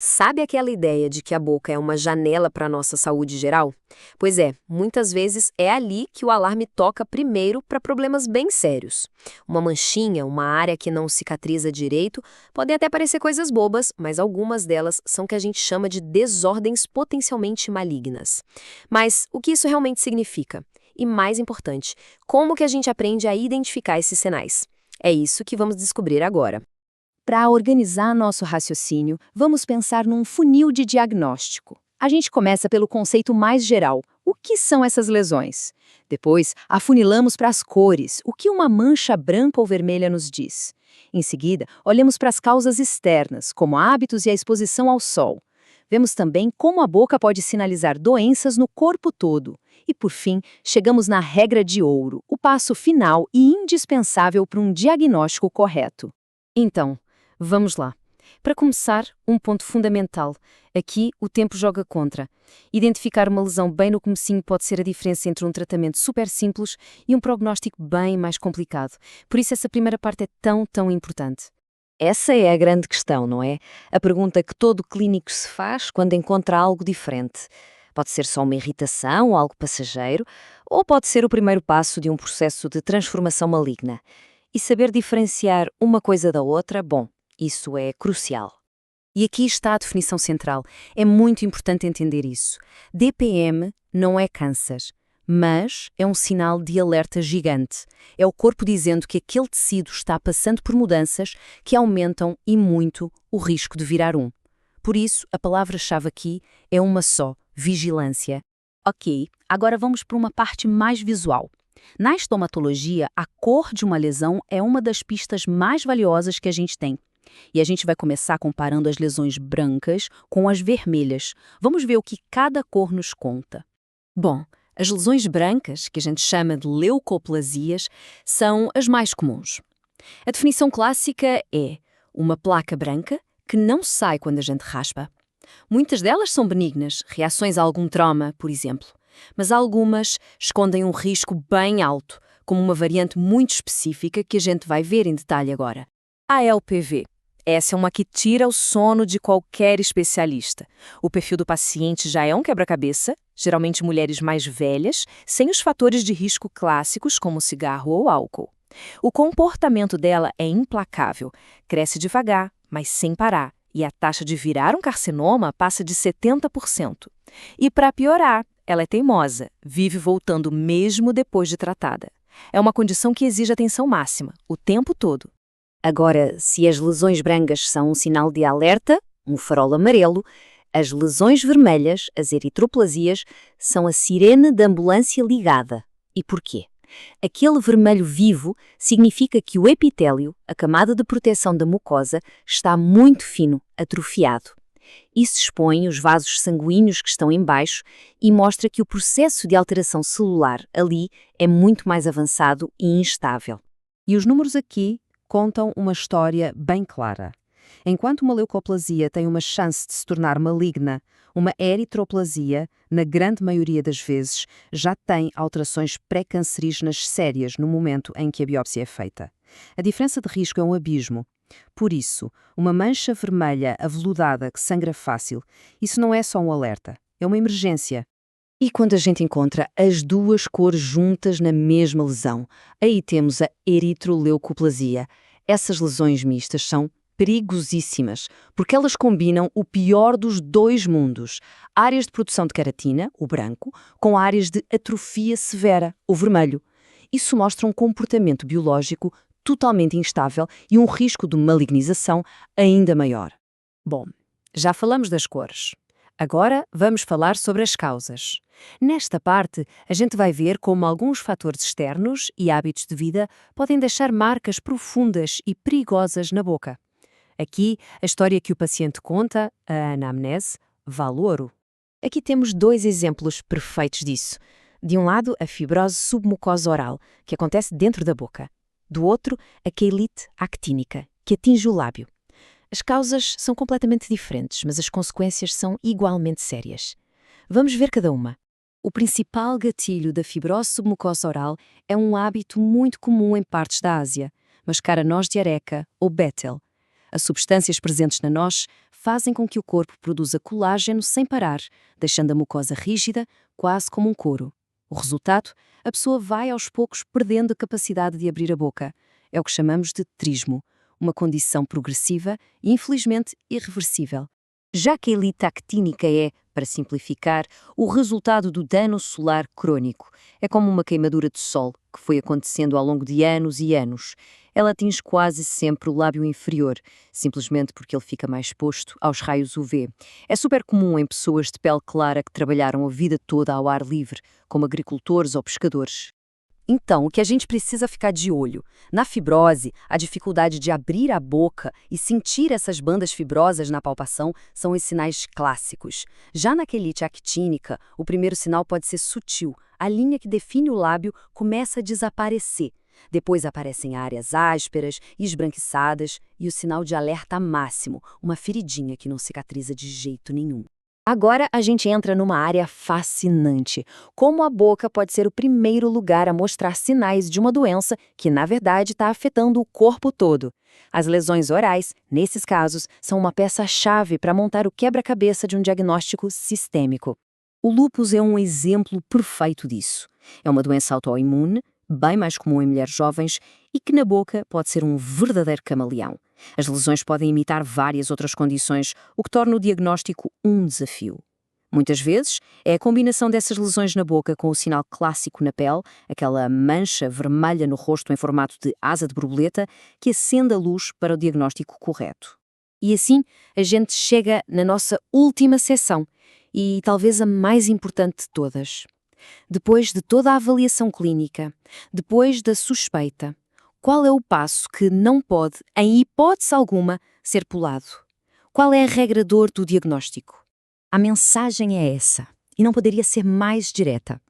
Sabe aquela ideia de que a boca é uma janela para a nossa saúde geral? Pois é, muitas vezes é ali que o alarme toca primeiro para problemas bem sérios. Uma manchinha, uma área que não cicatriza direito, podem até parecer coisas bobas, mas algumas delas são o que a gente chama de desordens potencialmente malignas. Mas o que isso realmente significa? E mais importante, como que a gente aprende a identificar esses sinais? É isso que vamos descobrir agora. Para organizar nosso raciocínio, vamos pensar num funil de diagnóstico. A gente começa pelo conceito mais geral: o que são essas lesões? Depois, afunilamos para as cores: o que uma mancha branca ou vermelha nos diz? Em seguida, olhamos para as causas externas, como hábitos e a exposição ao sol. Vemos também como a boca pode sinalizar doenças no corpo todo. E, por fim, chegamos na regra de ouro, o passo final e indispensável para um diagnóstico correto. Então, vamos lá. Para começar, um ponto fundamental. Aqui, o tempo joga contra. Identificar uma lesão bem no comecinho pode ser a diferença entre um tratamento super simples e um prognóstico bem mais complicado. Por isso, essa primeira parte é tão importante. Essa é a grande questão, não é? A pergunta que todo clínico se faz quando encontra algo diferente. Pode ser só uma irritação, algo passageiro, ou pode ser o primeiro passo de um processo de transformação maligna. E saber diferenciar uma coisa da outra, bom, isso é crucial. E aqui está a definição central. É muito importante entender isso. DPM não é câncer, mas é um sinal de alerta gigante. É o corpo dizendo que aquele tecido está passando por mudanças que aumentam e muito o risco de virar um. Por isso, a palavra-chave aqui é uma só: vigilância. Ok, agora vamos para uma parte mais visual. Na estomatologia, a cor de uma lesão é uma das pistas mais valiosas que a gente tem. E a gente vai começar comparando as lesões brancas com as vermelhas. Vamos ver o que cada cor nos conta. Bom, as lesões brancas, que a gente chama de leucoplasias, são as mais comuns. A definição clássica é uma placa branca que não sai quando a gente raspa. Muitas delas são benignas, reações a algum trauma, por exemplo. Mas algumas escondem um risco bem alto, como uma variante muito específica que a gente vai ver em detalhe agora. A LPV. Essa é uma que tira o sono de qualquer especialista. O perfil do paciente já é um quebra-cabeça, geralmente mulheres mais velhas, sem os fatores de risco clássicos como cigarro ou álcool. O comportamento dela é implacável, cresce devagar, mas sem parar, e a taxa de virar um carcinoma passa de 70%. E para piorar, ela é teimosa, vive voltando mesmo depois de tratada. É uma condição que exige atenção máxima, o tempo todo. Agora, se as lesões brancas são um sinal de alerta, um farol amarelo, as lesões vermelhas, as eritroplasias, são a sirene da ambulância ligada. E porquê? Aquele vermelho vivo significa que o epitélio, a camada de proteção da mucosa, está muito fino, atrofiado. Isso expõe os vasos sanguíneos que estão em baixo e mostra que o processo de alteração celular ali é muito mais avançado e instável. E os números aqui contam uma história bem clara. Enquanto uma leucoplasia tem uma chance de se tornar maligna, uma eritroplasia, na grande maioria das vezes, já tem alterações pré-cancerígenas sérias no momento em que a biópsia é feita. A diferença de risco é um abismo. Por isso, uma mancha vermelha aveludada que sangra fácil, isso não é só um alerta, é uma emergência. E quando a gente encontra as duas cores juntas na mesma lesão, aí temos a eritroleucoplasia. Essas lesões mistas são perigosíssimas, porque elas combinam o pior dos dois mundos: áreas de produção de queratina, o branco, com áreas de atrofia severa, o vermelho. Isso mostra um comportamento biológico totalmente instável e um risco de malignização ainda maior. Bom, já falamos das cores. Agora vamos falar sobre as causas. Nesta parte, a gente vai ver como alguns fatores externos e hábitos de vida podem deixar marcas profundas e perigosas na boca. Aqui, a história que o paciente conta, a anamnese, vale ouro. Aqui temos dois exemplos perfeitos disso. De um lado, a fibrose submucosa oral, que acontece dentro da boca. Do outro, a queilite actínica, que atinge o lábio. As causas são completamente diferentes, mas as consequências são igualmente sérias. Vamos ver cada uma. O principal gatilho da fibrose submucosa oral é um hábito muito comum em partes da Ásia, mascara-noz de areca ou betel. As substâncias presentes na noz fazem com que o corpo produza colágeno sem parar, deixando a mucosa rígida, quase como um couro. O resultado? A pessoa vai aos poucos perdendo a capacidade de abrir a boca. É o que chamamos de trismo, uma condição progressiva e, infelizmente, irreversível. Já que a elite actínica é, para simplificar, o resultado do dano solar crônico. É como uma queimadura de sol, que foi acontecendo ao longo de anos e anos. Ela atinge quase sempre o lábio inferior, simplesmente porque ele fica mais exposto aos raios UV. É super comum em pessoas de pele clara que trabalharam a vida toda ao ar livre, como agricultores ou pescadores. Então, o que a gente precisa ficar de olho? Na fibrose, a dificuldade de abrir a boca e sentir essas bandas fibrosas na palpação são os sinais clássicos. Já na quelite actínica, o primeiro sinal pode ser sutil. A linha que define o lábio começa a desaparecer. Depois aparecem áreas ásperas e esbranquiçadas e o sinal de alerta máximo, uma feridinha que não cicatriza de jeito nenhum. Agora a gente entra numa área fascinante. Como a boca pode ser o primeiro lugar a mostrar sinais de uma doença que, na verdade, está afetando o corpo todo. As lesões orais, nesses casos, são uma peça-chave para montar o quebra-cabeça de um diagnóstico sistêmico. O lúpus é um exemplo perfeito disso. É uma doença autoimune, bem mais comum em mulheres jovens, e que na boca pode ser um verdadeiro camaleão. As lesões podem imitar várias outras condições, o que torna o diagnóstico um desafio. Muitas vezes, é a combinação dessas lesões na boca com o sinal clássico na pele, aquela mancha vermelha no rosto em formato de asa de borboleta, que acende a luz para o diagnóstico correto. E assim, a gente chega na nossa última seção, e talvez a mais importante de todas. Depois de toda a avaliação clínica, depois da suspeita, qual é o passo que não pode, em hipótese alguma, ser pulado? Qual é a regra de ouro do diagnóstico? A mensagem é essa, e não poderia ser mais direta.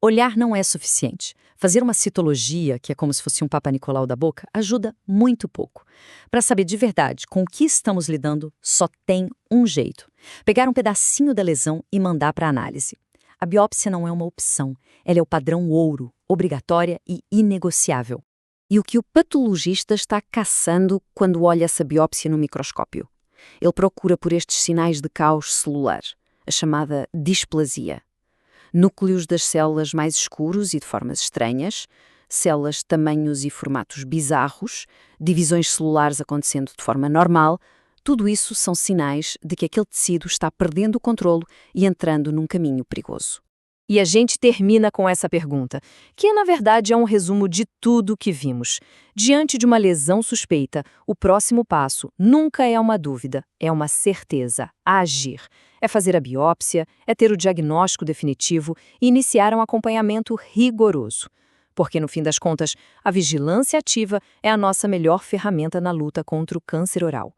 Olhar não é suficiente. Fazer uma citologia, que é como se fosse um Papa Nicolau da boca, ajuda muito pouco. Para saber de verdade com o que estamos lidando, só tem um jeito: pegar um pedacinho da lesão e mandar para análise. A biópsia não é uma opção, ela é o padrão ouro, obrigatória e inegociável. E o que o patologista está caçando quando olha essa biópsia no microscópio? Ele procura por estes sinais de caos celular, a chamada displasia. Núcleos das células mais escuros e de formas estranhas, células de tamanhos e formatos bizarros, divisões celulares acontecendo de forma normal, tudo isso são sinais de que aquele tecido está perdendo o controlo e entrando num caminho perigoso. E a gente termina com essa pergunta, que na verdade é um resumo de tudo o que vimos. Diante de uma lesão suspeita, o próximo passo nunca é uma dúvida, é uma certeza: agir. É fazer a biópsia, é ter o diagnóstico definitivo e iniciar um acompanhamento rigoroso. Porque, no fim das contas, a vigilância ativa é a nossa melhor ferramenta na luta contra o câncer oral.